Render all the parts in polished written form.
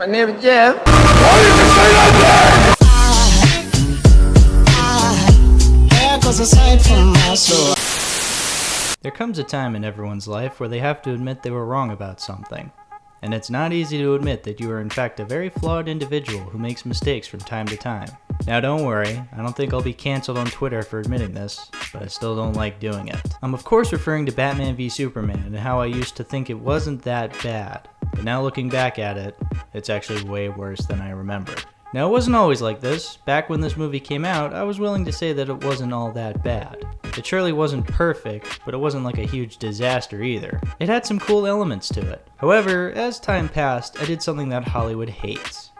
My name is Jeff. Why did you say that word? There comes a time in everyone's life where they have to admit they were wrong about something. And it's not easy to admit that you are in fact a very flawed individual who makes mistakes from time to time. Now don't worry, I don't think I'll be cancelled on Twitter for admitting this, but I still don't like doing it. I'm of course referring to Batman v Superman and how I used to think it wasn't that bad, but now looking back at it, it's actually way worse than I remember. Now it wasn't always like this. Back when this movie came out, I was willing to say that it wasn't all that bad. It surely wasn't perfect, but it wasn't like a huge disaster either. It had some cool elements to it. However, as time passed, I did something that Hollywood hates.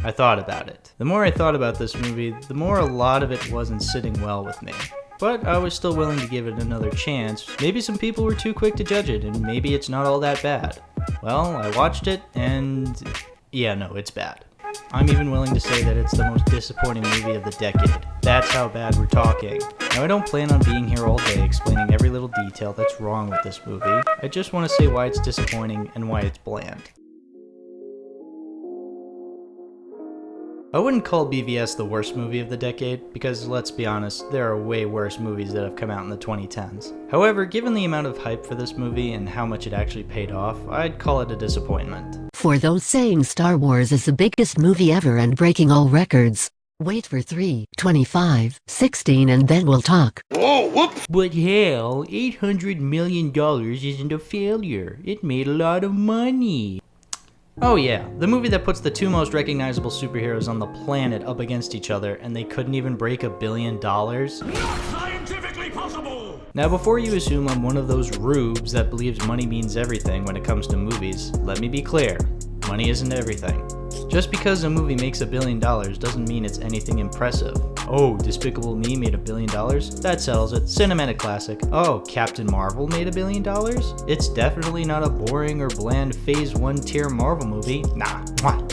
I thought about it. The more I thought about this movie, the more a lot of it wasn't sitting well with me. But I was still willing to give it another chance. Maybe some people were too quick to judge it, and maybe it's not all that bad. Well, I watched it, and yeah, no, it's bad. I'm even willing to say that it's the most disappointing movie of the decade. That's how bad we're talking. Now I don't plan on being here all day explaining every little detail that's wrong with this movie. I just want to say why it's disappointing and why it's bland. I wouldn't call BVS the worst movie of the decade, because let's be honest, there are way worse movies that have come out in the 2010s. However, given the amount of hype for this movie and how much it actually paid off, I'd call it a disappointment. For those saying Star Wars is the biggest movie ever and breaking all records, wait for 3, 25, 16 and then we'll talk. Whoa, whoops! But hell, $800 million isn't a failure. It made a lot of money. Oh yeah, the movie that puts the two most recognizable superheroes on the planet up against each other and they couldn't even break $1 billion? Not scientifically possible! Now before you assume I'm one of those rubes that believes money means everything when it comes to movies, let me be clear, money isn't everything. Just because a movie makes $1 billion doesn't mean it's anything impressive. Oh, Despicable Me made $1 billion? That settles it. Cinematic classic. Oh, Captain Marvel made $1 billion? It's definitely not a boring or bland Phase 1 tier Marvel movie. Nah,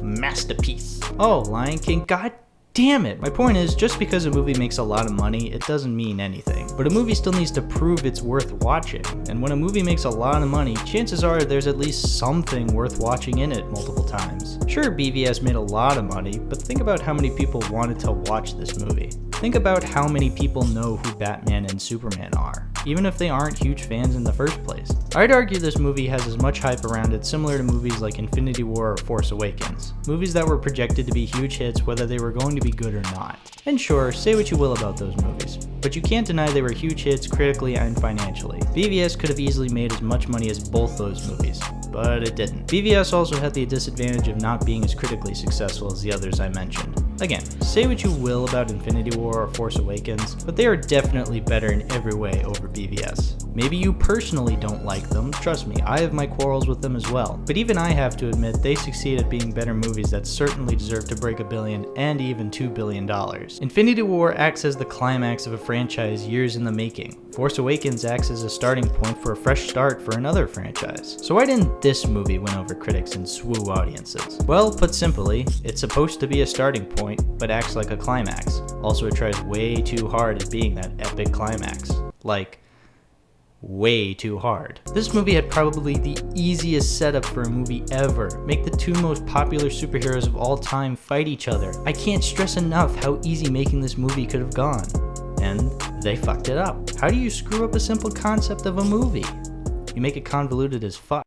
masterpiece. Oh, Lion King, god damn it. My point is, just because a movie makes a lot of money, it doesn't mean anything. But a movie still needs to prove it's worth watching. And when a movie makes a lot of money, chances are there's at least something worth watching in it multiple times. Sure, BVS made a lot of money, but think about how many people wanted to watch this movie. Think about how many people know who Batman and Superman are, even if they aren't huge fans in the first place. I'd argue this movie has as much hype around it similar to movies like Infinity War or Force Awakens, movies that were projected to be huge hits whether they were going to be good or not. And sure, say what you will about those movies, but you can't deny they were huge hits critically and financially. BVS could have easily made as much money as both those movies, but it didn't. BVS also had the disadvantage of not being as critically successful as the others I mentioned. Again, say what you will about Infinity War or Force Awakens, but they are definitely better in every way over BVS. Maybe you personally don't like them, trust me, I have my quarrels with them as well, but even I have to admit they succeed at being better movies that certainly deserve to break $1 billion and even $2 billion. Infinity War acts as the climax of a franchise years in the making. Force Awakens acts as a starting point for a fresh start for another franchise. So why didn't this movie win over critics and swoo audiences? Well, put simply, it's supposed to be a starting point, but acts like a climax. Also, it tries way too hard at being that epic climax. Like, way too hard. This movie had probably the easiest setup for a movie ever. Make the two most popular superheroes of all time fight each other. I can't stress enough how easy making this movie could have gone. And they fucked it up. How do you screw up a simple concept of a movie? You make it convoluted as fuck.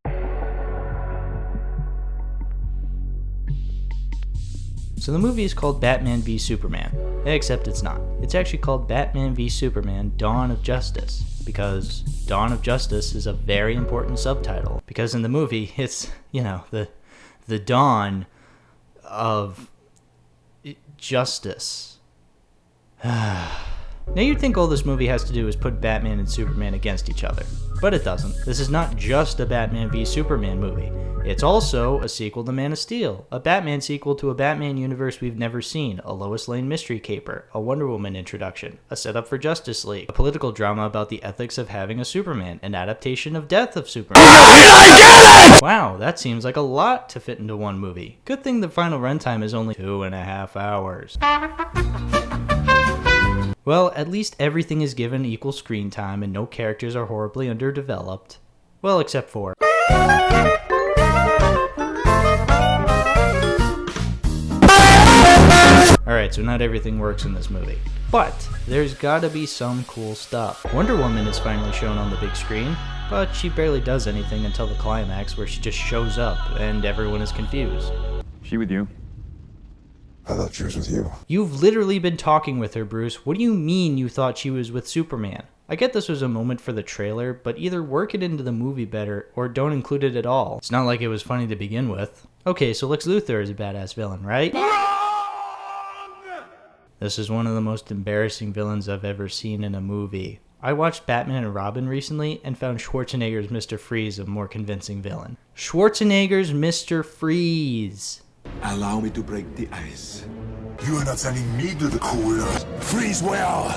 So the movie is called Batman v Superman, except it's not. It's actually called Batman v Superman Dawn of Justice, because Dawn of Justice is a very important subtitle, because in the movie it's, you know, the dawn of justice. Now you'd think all this movie has to do is put Batman and Superman against each other, but it doesn't. This is not just a Batman v Superman movie. It's also a sequel to Man of Steel, a Batman sequel to a Batman universe we've never seen, a Lois Lane mystery caper, a Wonder Woman introduction, a setup for Justice League, a political drama about the ethics of having a Superman, an adaptation of Death of Superman. I get it! Wow, that seems like a lot to fit into one movie. Good thing the final runtime is only 2.5 hours. Well, at least everything is given equal screen time and no characters are horribly underdeveloped. Well, except for... Alright, so not everything works in this movie. But there's gotta be some cool stuff. Wonder Woman is finally shown on the big screen, but she barely does anything until the climax where she just shows up and everyone is confused. She with you? I thought she was with you. You've literally been talking with her, Bruce. What do you mean you thought she was with Superman? I get this was a moment for the trailer, but either work it into the movie better or don't include it at all. It's not like it was funny to begin with. Okay, so Lex Luthor is a badass villain, right? This is one of the most embarrassing villains I've ever seen in a movie. I watched Batman and Robin recently and found Schwarzenegger's Mr. Freeze a more convincing villain. Schwarzenegger's Mr. Freeze. Allow me to break the ice. You are not sending me to the cooler. Freeze well.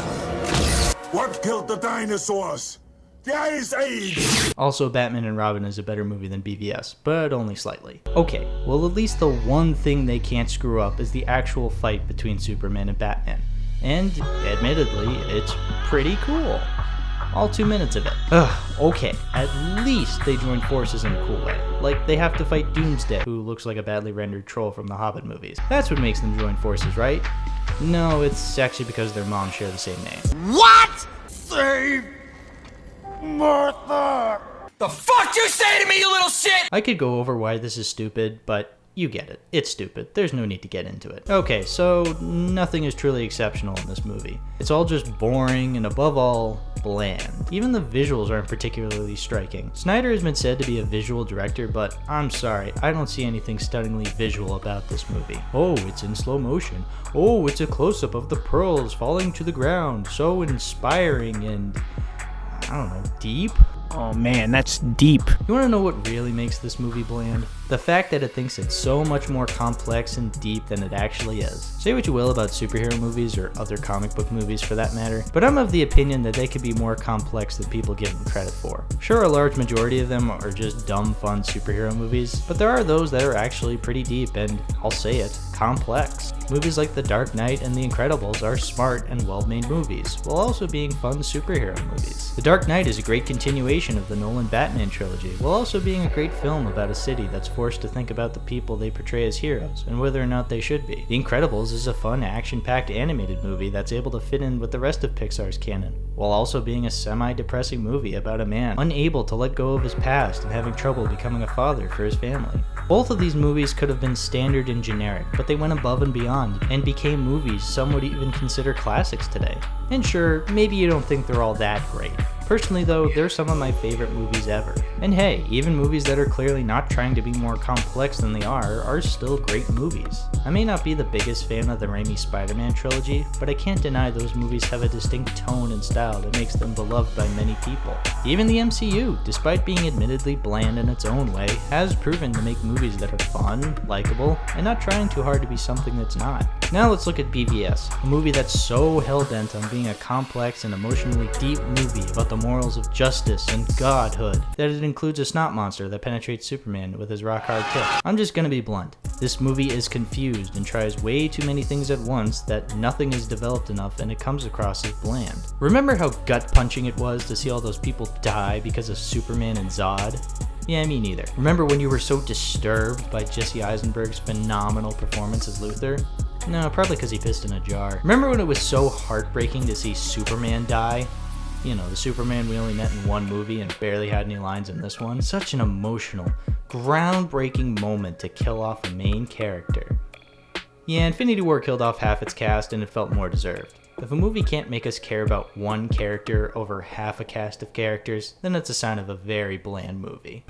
What killed the dinosaurs? The Ice Age! Also, Batman and Robin is a better movie than BVS, but only slightly. Okay, well at least the one thing they can't screw up is the actual fight between Superman and Batman. And, admittedly, it's pretty cool. All 2 minutes of it. Ugh, okay, at least they join forces in a cool way. Like, they have to fight Doomsday, who looks like a badly rendered troll from the Hobbit movies. That's what makes them join forces, right? No, it's actually because their moms share the same name. What? Save Martha! The fuck you say to me, you little shit? I could go over why this is stupid, but you get it. It's stupid. There's no need to get into it. Okay, so nothing is truly exceptional in this movie. It's all just boring and above all, bland. Even the visuals aren't particularly striking. Snyder has been said to be a visual director, but I'm sorry, I don't see anything stunningly visual about this movie. Oh, it's in slow motion. Oh, it's a close-up of the pearls falling to the ground. So inspiring and, I don't know, deep? Oh man, that's deep. You wanna know what really makes this movie bland? The fact that it thinks it's so much more complex and deep than it actually is. Say what you will about superhero movies or other comic book movies for that matter, but I'm of the opinion that they could be more complex than people give them credit for. Sure, a large majority of them are just dumb fun superhero movies, but there are those that are actually pretty deep and, I'll say it, complex. Movies like The Dark Knight and The Incredibles are smart and well-made movies, while also being fun superhero movies. The Dark Knight is a great continuation of the Nolan Batman trilogy, while also being a great film about a city that's forced to think about the people they portray as heroes, and whether or not they should be. The Incredibles is a fun, action-packed animated movie that's able to fit in with the rest of Pixar's canon, while also being a semi-depressing movie about a man unable to let go of his past and having trouble becoming a father for his family. Both of these movies could have been standard and generic, but they went above and beyond, and became movies some would even consider classics today. And sure, maybe you don't think they're all that great. Personally though, they're some of my favorite movies ever. And hey, even movies that are clearly not trying to be more complex than they are still great movies. I may not be the biggest fan of the Raimi Spider-Man trilogy, but I can't deny those movies have a distinct tone and style that makes them beloved by many people. Even the MCU, despite being admittedly bland in its own way, has proven to make movies that are fun, likable, and not trying too hard to be something that's not. Now let's look at BVS, a movie that's so hell-bent on being a complex and emotionally deep movie about the morals of justice and godhood that it includes a snot monster that penetrates Superman with his rock-hard kick. I'm just gonna be blunt. This movie is confused and tries way too many things at once that nothing is developed enough and it comes across as bland. Remember how gut-punching it was to see all those people die because of Superman and Zod? Yeah, me neither. Remember when you were so disturbed by Jesse Eisenberg's phenomenal performance as Luthor? No, probably because he pissed in a jar. Remember when it was so heartbreaking to see Superman die? You know, the Superman we only met in one movie and barely had any lines in this one. Such an emotional, groundbreaking moment to kill off a main character. Yeah, Infinity War killed off half its cast and it felt more deserved. If a movie can't make us care about one character over half a cast of characters, then it's a sign of a very bland movie.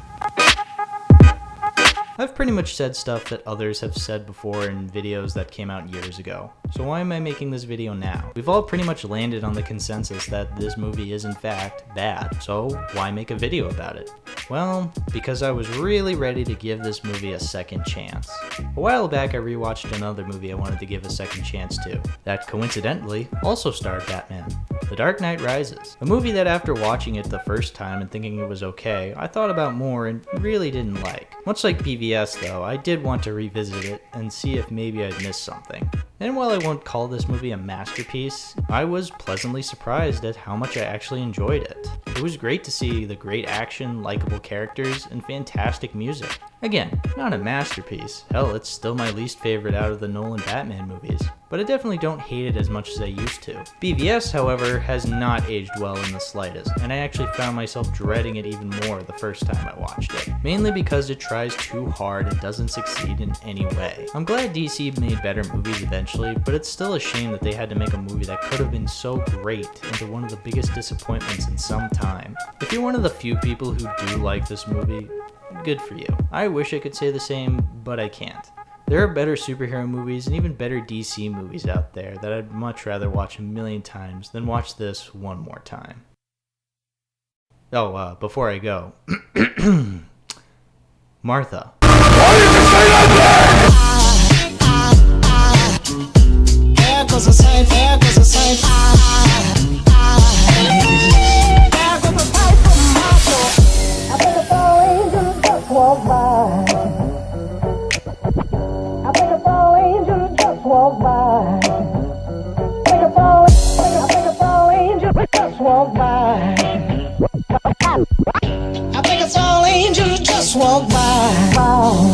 I've pretty much said stuff that others have said before in videos that came out years ago, so why am I making this video now? We've all pretty much landed on the consensus that this movie is in fact bad, so why make a video about it? Well, because I was really ready to give this movie a second chance. A while back I rewatched another movie I wanted to give a second chance to, that coincidentally also starred Batman, The The Dark Knight Rises, a movie that after watching it the first time and thinking it was okay, I thought about more and really didn't like. Much like BVS though, I did want to revisit it and see if maybe I'd missed something. And while I won't call this movie a masterpiece, I was pleasantly surprised at how much I actually enjoyed it. It was great to see the great action, likable characters, and fantastic music. Again, not a masterpiece, hell it's still my least favorite out of the Nolan Batman movies, but I definitely don't hate it as much as I used to. BVS, however, has not aged well in the slightest, and I actually found myself dreading it even more the first time I watched it, mainly because it tries too hard and doesn't succeed in any way. I'm glad DC made better movies eventually, but it's still a shame that they had to make a movie that could have been so great into one of the biggest disappointments in some time. If you're one of the few people who do like this movie, good for you. I wish I could say the same, but I can't. There are better superhero movies and even better DC movies out there that I'd much rather watch a million times than watch this one more time. Oh, before I go, Martha. There goes a safe, there goes a safe. There goes a pipe from Martha. I think a falling angel just walked by. I think a falling angel just walked by. I think a falling angel just walked by. I think a falling angel just walked by.